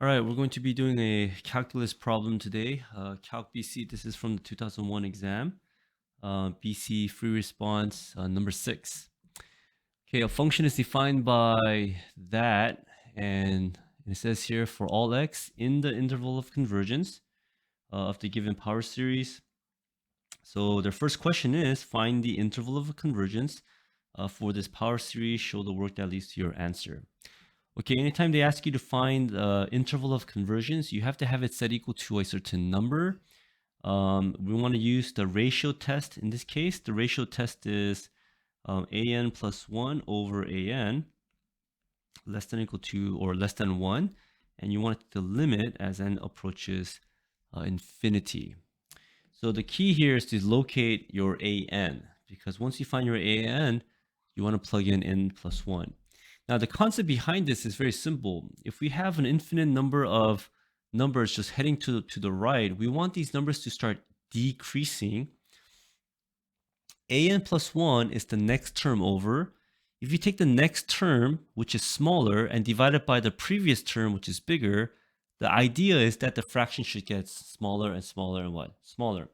All right, we're going to be doing a calculus problem today. Calc BC, this is from the 2001 exam. BC free response number 6. Okay, a function is defined by that, and it says here for all x in the interval of convergence of the given power series. So their first question is find the interval of convergence for this power series, show the work that leads to your answer. Okay, anytime they ask you to find the interval of convergence, you have to have it set equal to a certain number. We want to use the ratio test. In this case, the ratio test is an plus 1 over an less than or equal to or less than 1. And you want the limit as n approaches infinity. So the key here is to locate your an, because once you find your an, you want to plug in n plus 1. Now, the concept behind this is very simple. If we have an infinite number of numbers just heading to the right, we want these numbers to start decreasing. An plus 1 is the next term over. If you take the next term, which is smaller, and divide it by the previous term, which is bigger, the idea is that the fraction should get smaller and smaller and what? Smaller.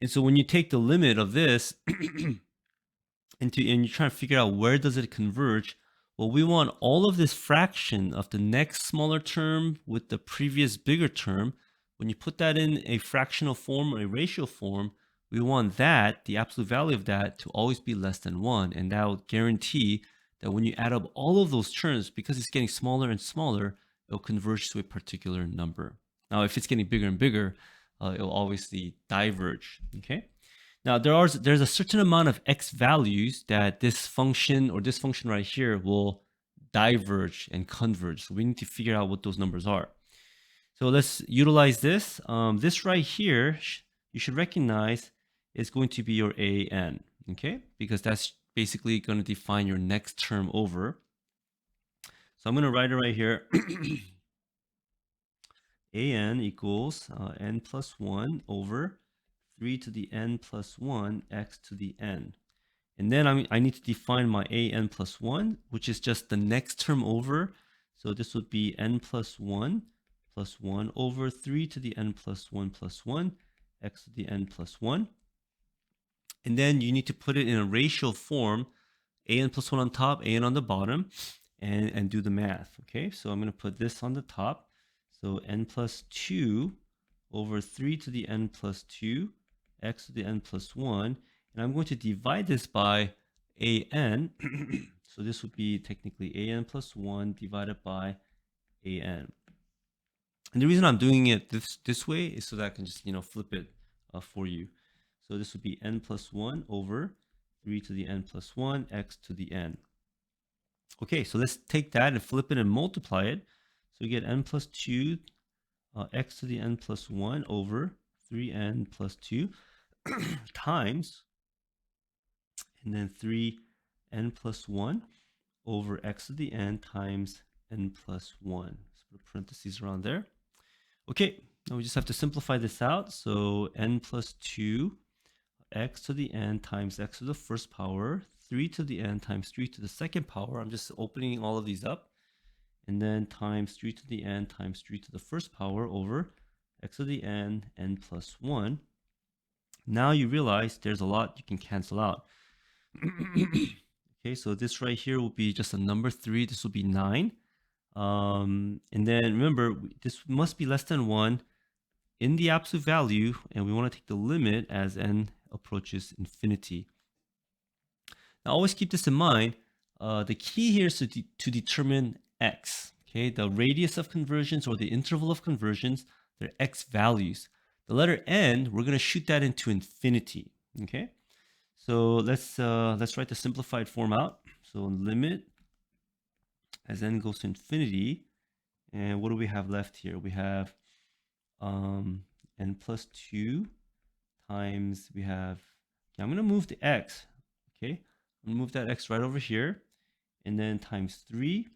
And so when you take the limit of this and you're trying to figure out where does it converge, well, we want all of this fraction of the next smaller term with the previous bigger term. When you put that in a fractional form or a ratio form, we want that, the absolute value of that, to always be less than 1. And that will guarantee that when you add up all of those terms, because it's getting smaller and smaller, it'll converge to a particular number. Now, if it's getting bigger and bigger, it'll obviously diverge, okay? Now, there's a certain amount of x values that this function or this function right here will diverge and converge. So we need to figure out what those numbers are. So let's utilize this. This right here, you should recognize is going to be your an, okay? Because that's basically going to define your next term over. So I'm going to write it right here. an equals n plus 1 over 3 to the n plus 1 x to the n. And then I need to define my an plus 1, which is just the next term over. So this would be n plus 1 over 3 to the n plus 1 x to the n plus 1. And then you need to put it in a ratio form, an plus 1 on top, an on the bottom, and do the math. Okay, so I'm going to put this on the top. So n plus 2 over 3 to the n plus 2 x to the n plus 1, and I'm going to divide this by an. So this would be technically an plus 1 divided by an. And the reason I'm doing it this way is so that I can just flip it for you. So this would be n plus 1 over 3 to the n plus 1 x to the n. Okay, so let's take that and flip it and multiply it. So we get n plus 2 x to the n plus 1 over 3n plus 2 times, and then 3n plus 1 over x to the n times n plus 1. Let's put parentheses around there. Okay, now we just have to simplify this out. So n plus 2 x to the n times x to the first power, 3 to the n times 3 to the second power. I'm just opening all of these up. And then times 3 to the n times 3 to the first power over x to the n plus 1. Now you realize there's a lot you can cancel out. Okay, so this right here will be just a number 3. This will be 9. And then remember, this must be less than 1 in the absolute value, and we want to take the limit as n approaches infinity. Now always keep this in mind. The key here is to determine x. Okay, the radius of convergence or the interval of convergence, they're x values. The letter n, we're going to shoot that into infinity. Okay, so let's write the simplified form out. So limit as n goes to infinity, and what do we have left here? We have n plus 2 times, we have, I'm going to move the x. Okay, I'm going to move that x right over here, and then times 3,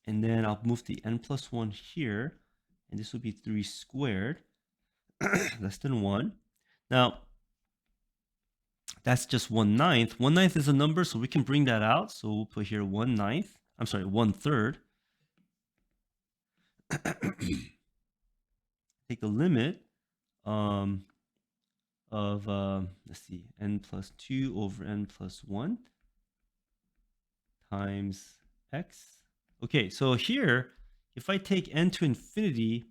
and then I'll move the n plus 1 here, and this will be 3 squared less than 1. Now, that's just 1/9. 1/9 is a number, so we can bring that out. So we'll put here 1/9. I'm sorry, 1/3. take the limit of let's see, n plus 2 over n plus 1 times x. Okay, so here, if I take n to infinity,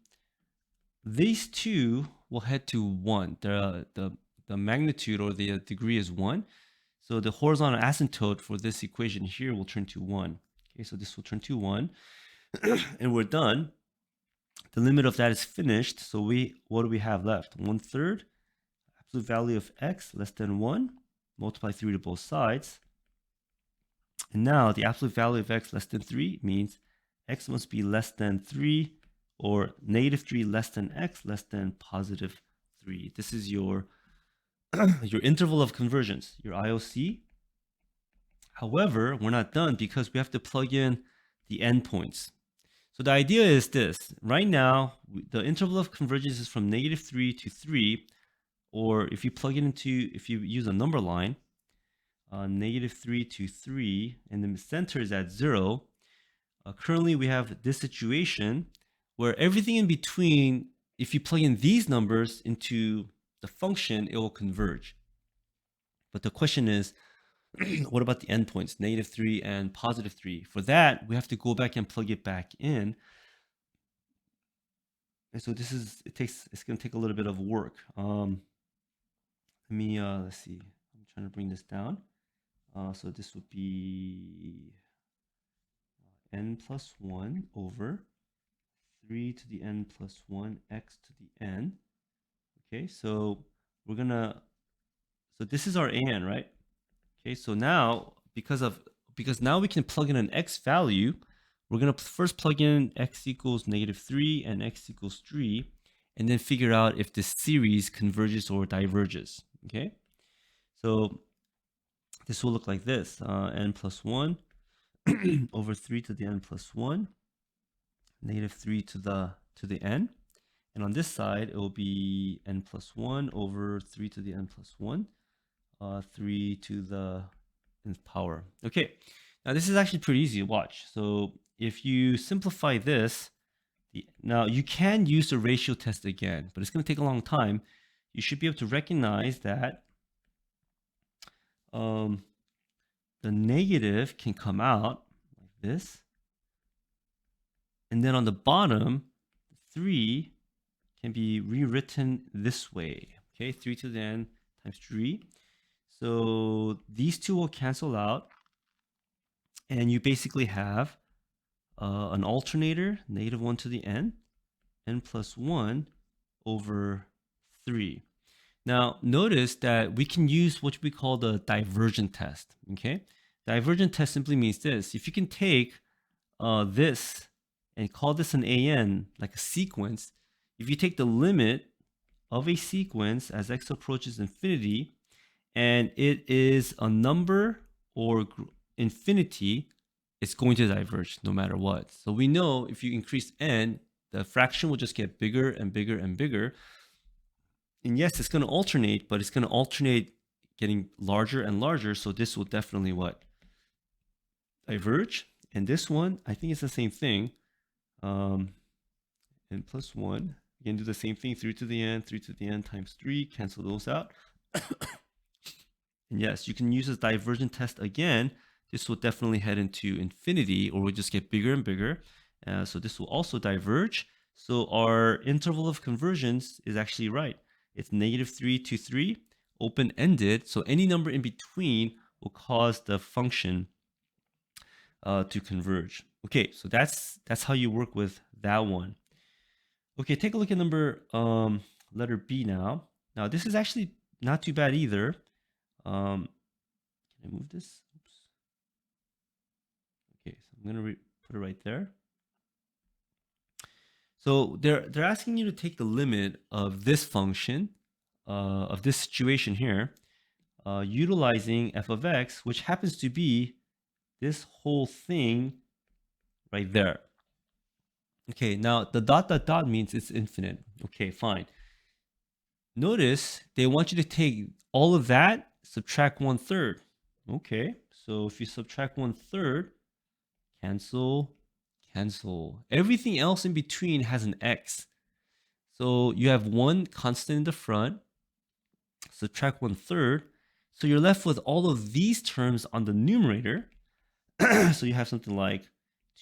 these two will head to 1. The magnitude or the degree is 1. So the horizontal asymptote for this equation here will turn to 1. Okay, so this will turn to 1. And we're done. The limit of that is finished. So what do we have left? 1/3 absolute value of x less than 1. Multiply 3 to both sides. And now the absolute value of x less than 3 means x must be less than 3 or -3 less than x less than +3. This is your your interval of convergence, your IOC. However, we're not done because we have to plug in the endpoints. So the idea is this. Right now, the interval of convergence is from -3 to 3, or if you plug it into, if you use a number line, -3 to 3, and the center is at 0. Currently, we have this situation where everything in between, if you plug in these numbers into the function, it will converge. But the question is, what about the endpoints, -3 and +3? For that, we have to go back and plug it back in. And so this is, it's going to take a little bit of work. Let's see. I'm trying to bring this down. So this would be n plus 1 over 3 to the n plus 1 x to the n. Okay, so we're gonna, so this is our an, right? Okay, so now because now we can plug in an x value, we're gonna first plug in x equals -3 and x equals 3, and then figure out if this series converges or diverges. Okay, so this will look like this: n plus 1 over 3 to the n plus 1, -3 to the n, and on this side it will be n plus 1 over 3 to the n plus 1, 3 to the nth power. Okay, now this is actually pretty easy to watch. So if you simplify this, now you can use the ratio test again, but it's going to take a long time. You should be able to recognize that the negative can come out like this. And then on the bottom, 3 can be rewritten this way. Okay, 3 to the n times 3. So these two will cancel out. And you basically have an alternator, -1 to the n plus 1 over 3. Now, notice that we can use what we call the divergent test. Okay, divergent test simply means this: if you can take this and call this an AN, like a sequence, if you take the limit of a sequence as x approaches infinity, and it is a number or infinity, it's going to diverge no matter what. So we know if you increase n, the fraction will just get bigger and bigger and bigger. And yes, it's going to alternate, but it's going to alternate getting larger and larger. So this will definitely what? Diverge. And this one, I think it's the same thing. N plus 1. Again, do the same thing. 3 to the n times 3. Cancel those out. And yes, you can use this divergent test again. This will definitely head into infinity, or will just get bigger and bigger. So this will also diverge. So our interval of convergence is actually right. It's -3 to 3, open-ended. So any number in between will cause the function to converge. Okay, so that's how you work with that one. Okay, take a look at number letter B now. Now this is actually not too bad either. Can I move this? Oops. Okay, so I'm gonna put it right there. So they're asking you to take the limit of this function, of this situation here, utilizing f of x, which happens to be this whole thing right there. Okay, now the ... means it's infinite. Okay, fine. Notice they want you to take all of that, subtract 1/3. Okay, so if you subtract 1/3, cancel, cancel. Everything else in between has an x. So you have one constant in the front, subtract 1/3. So you're left with all of these terms on the numerator. So you have something like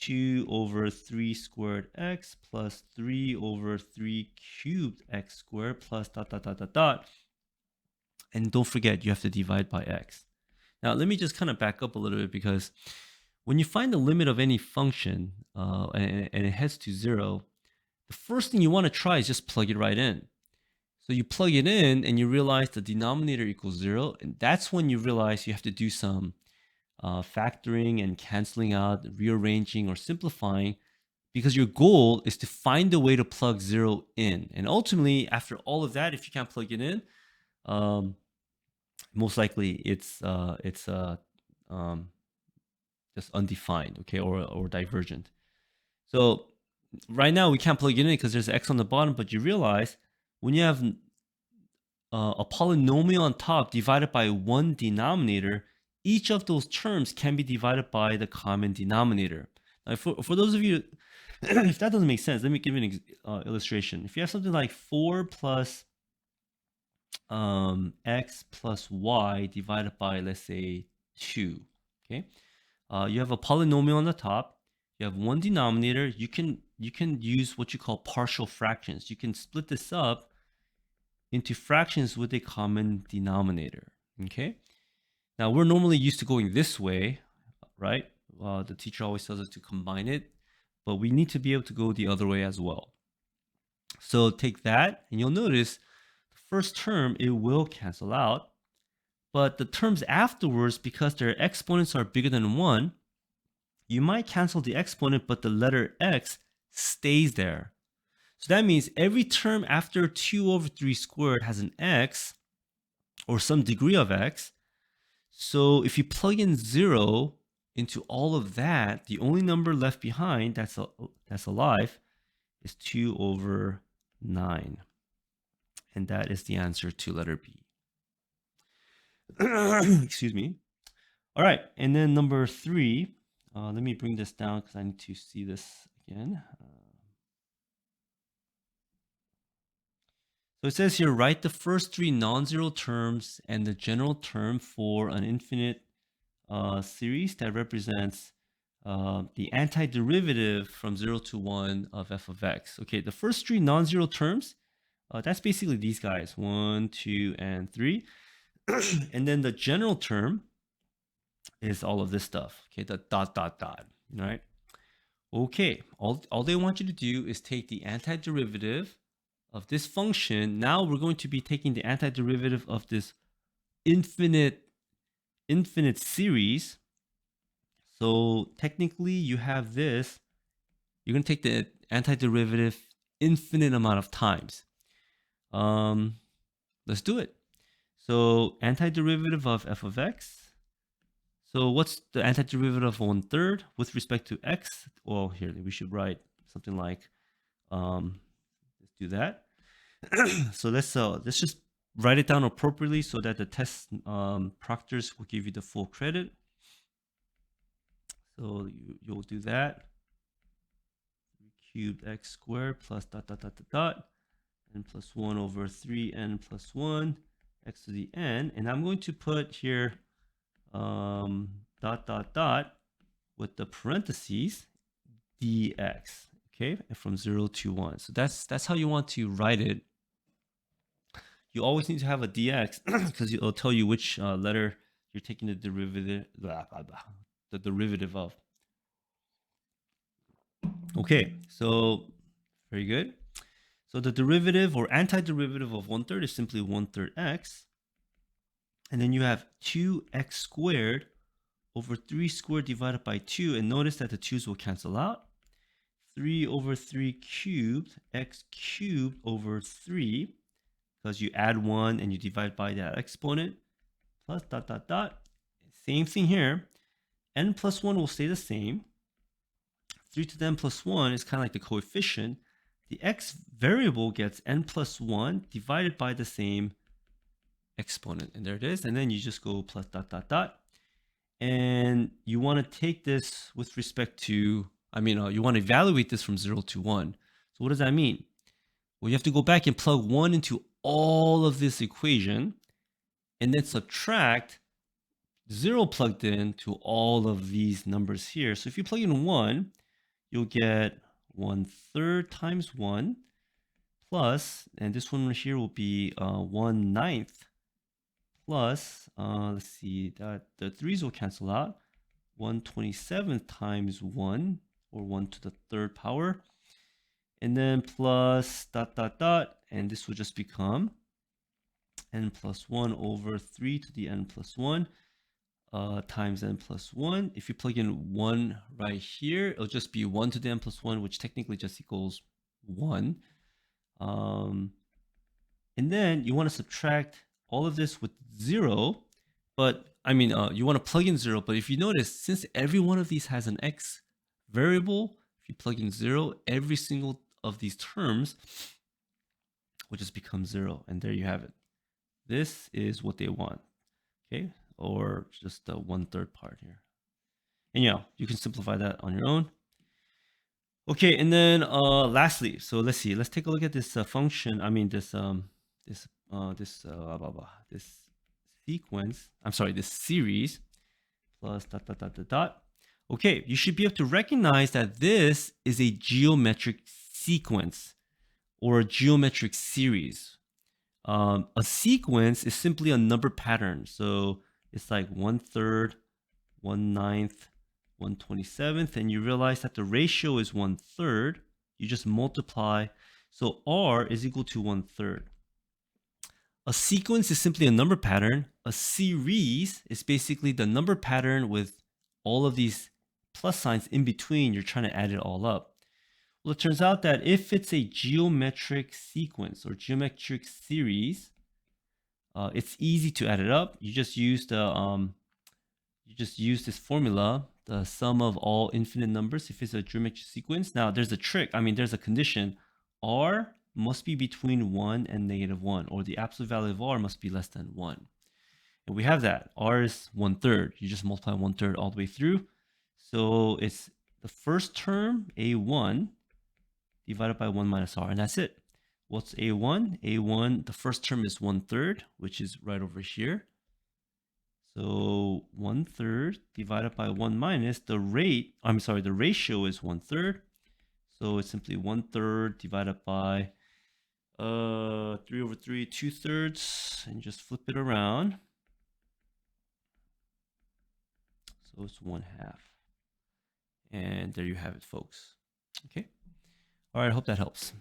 2 over 3 squared x plus 3 over 3 cubed x squared plus dot, dot, dot, dot, dot. And don't forget, you have to divide by x. Now, let me just kind of back up a little bit, because when you find the limit of any function and it heads to 0, the first thing you want to try is just plug it right in. So you plug it in and you realize the denominator equals 0. And that's when you realize you have to do some factoring and canceling out, rearranging or simplifying, because your goal is to find a way to plug 0 in. And ultimately, after all of that, if you can't plug it in, most likely it's just undefined, okay, or divergent. So right now we can't plug it in because there's x on the bottom, but you realize when you have a polynomial on top divided by one denominator, each of those terms can be divided by the common denominator. Now, for those of you, if that doesn't make sense, let me give you an illustration. If you have something like 4 plus x plus y divided by, let's say, 2, okay? You have a polynomial on the top. You have one denominator. You can use what you call partial fractions. You can split this up into fractions with a common denominator, okay? Now, we're normally used to going this way, right? The teacher always tells us to combine it, but we need to be able to go the other way as well. So take that, and you'll notice the first term, it will cancel out. But the terms afterwards, because their exponents are bigger than 1, you might cancel the exponent, but the letter x stays there. So that means every term after 2 over 3 squared has an x, or some degree of x. So if you plug in 0 into all of that, the only number left behind that's alive is 2 over 9. And that is the answer to letter B. Excuse me. All right, and then number 3. Let me bring this down because I need to see this again. So it says here, write the first 3 non-zero terms and the general term for an infinite series that represents the antiderivative from 0 to 1 of f of x. Okay, the first 3 non-zero terms, that's basically these guys, 1, 2, and 3. And then the general term is all of this stuff, okay, the dot, dot, dot, right? Okay, all they want you to do is take the antiderivative of this function. Now we're going to be taking the antiderivative of this infinite series. So technically you have this, you're going to take the antiderivative infinite amount of times. Let's do it. So antiderivative of f of x. So what's the antiderivative of 1/3 with respect to x? Well, here we should write something like, let's do that. So let's just write it down appropriately so that the test proctors will give you the full credit. So you'll do that. 3 cubed x squared plus dot, dot, dot, dot, dot, n plus 1 over 3n plus 1 x to the n. And I'm going to put here dot, dot, dot with the parentheses dx, okay, from 0 to 1. So that's how you want to write it. You always need to have a dx because it'll tell you which letter you're taking the derivative, the derivative of. Okay, so very good. So the derivative or antiderivative of 1/3 is simply 1/3 x. And then you have 2x squared over 3 squared divided by 2. And notice that the 2's will cancel out. 3 over 3 cubed, x cubed over 3, because you add 1 and you divide by that exponent, plus dot, dot, dot. Same thing here. N plus 1 will stay the same. 3 to the n plus 1 is kind of like the coefficient. The x variable gets n plus 1 divided by the same exponent. And there it is. And then you just go plus dot, dot, dot. And you want to take this with respect to you want to evaluate this from 0 to 1. So what does that mean? Well, you have to go back and plug 1 into all of this equation and then subtract 0 plugged in to all of these numbers here. So if you plug in 1, you'll get 1/3 times 1 plus, and this one here will be 1/9 plus, let's see, that the 3's will cancel out, 1/27 times 1, or 1 to the 3rd power, and then plus ... and this will just become n plus 1 over 3 to the n plus 1 times n plus 1. If you plug in 1 right here, it'll just be 1 to the n plus 1, which technically just equals 1. And then you want to subtract all of this with 0, but you want to plug in 0, but if you notice, since every one of these has an x variable, if you plug in 0, every single of these terms will just become 0, and there you have it. This is what they want, okay? Or just the 1/3 part here. And you can simplify that on your own. Okay, and then lastly, so let's see. Let's take a look at this function. This sequence. I'm sorry, this series plus ... Okay, you should be able to recognize that this is a geometric sequence or a geometric series. A sequence is simply a number pattern. So it's like 1/3, 1/9, 1/27th, and you realize that the ratio is 1/3. You just multiply. So R is equal to 1/3. A sequence is simply a number pattern. A series is basically the number pattern with all of these plus signs in between. You're trying to add it all up. Well, it turns out that if it's a geometric sequence or geometric series, it's easy to add it up. You just use this formula, the sum of all infinite numbers if it's a geometric sequence. Now there's a trick. There's a condition. R must be between 1 and -1, or the absolute value of R must be less than 1. And we have that. R is 1/3. You just multiply 1/3 all the way through. So it's the first term, A1, divided by 1 minus R, and that's it. What's A1? A1, the first term is 1/3, which is right over here. So 1/3 divided by 1 minus the ratio is 1/3. So it's simply 1/3 divided by 3 over 3, 2/3, and just flip it around. So it's 1/2. And there you have it, folks. Okay. All right, I hope that helps.